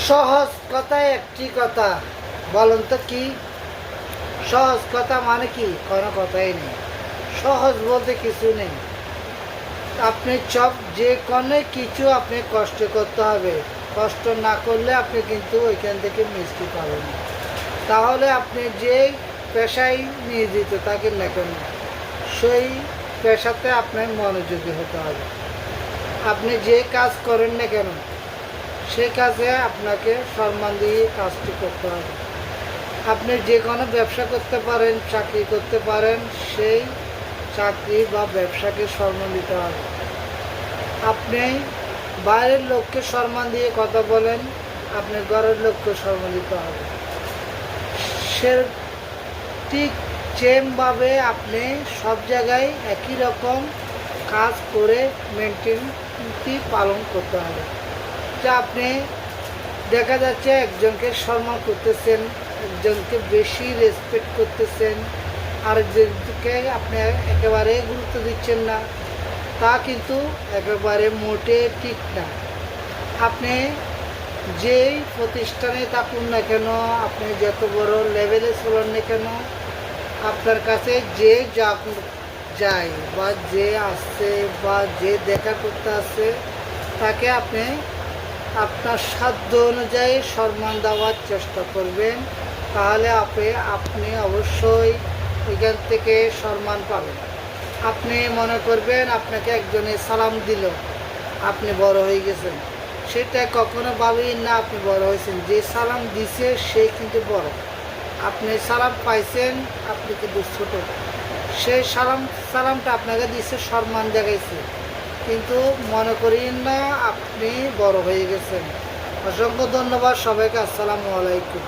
সহজ কথায় একটি কথা, বলুন তো কি? সহজ কথা মানে কি? কোনো কথাই নেই। সহজ বলতে কিছু নেই। আপনি যে কোনো কিছু আপনি কষ্ট করতে হবে। কষ্ট না করলে আপনি কিন্তু ওইখান থেকে মিষ্টি পাবেন না। তাহলে আপনি যে পেশায় নিয়োজিত থাকেন না কেন, সেই পেশাতে আপনার মনোযোগী হতে হবে। আপনি যে কাজ করেন না কেন, সেই কাজে আপনাকে সম্মান দিয়ে কাজটি করতে হবে। আপনি যে কোনো ব্যবসা করতে পারেন, চাকরি করতে পারেন, সেই চাকরি বা ব্যবসাকে সম্মান দিতে হবে। আপনি বাইরের লোককে সম্মান দিয়ে কথা বলেন, আপনি ঘরের লোককে সম্মান দিতে হবে। সে ঠিক সেমভাবে আপনি সব জায়গায় একই রকম কাজ করে মেনটেনটি পালন করতে হবে। যা আপনি দেখা যাচ্ছে একজনকে সম্মান করতেছেন, একজনকে বেশি রেসপেক্ট করতেছেন, আরেকজনকে আপনি একেবারে গুরুত্ব দিচ্ছেন না, তা কিন্তু একেবারে মোটে ঠিক না। আপনি যেই প্রতিষ্ঠানে থাকুন না কেন, আপনি যত বড় লেভেলে চলেন না কেন, আপনার কাছে যে যায় বা যে আসছে বা যে দেখা করতে আসছে, তাকে আপনি আপনার সাধ্য অনুযায়ী সম্মান দেওয়ার চেষ্টা করবেন। তাহলে আপনি অবশ্যই এখান থেকে সম্মান পাবেন। আপনি মনে করবেন আপনাকে একজনে সালাম দিল, আপনি বড় হয়ে গেছেন। সেটা কখনো ভাবেন না আপনি বড় হয়েছেন। যে সালাম দিছে সে কিন্তু বড়। আপনি সালাম পাইছেন, আপনি কিন্তু ছোট। সেই সালামটা আপনাকে দিচ্ছে, সম্মান দেখাইছে, কিন্তু মনে করেন না আপনি বড় হয়ে গেছেন। অসংখ্য ধন্যবাদ সবাইকে। আসসালামু আলাইকুম।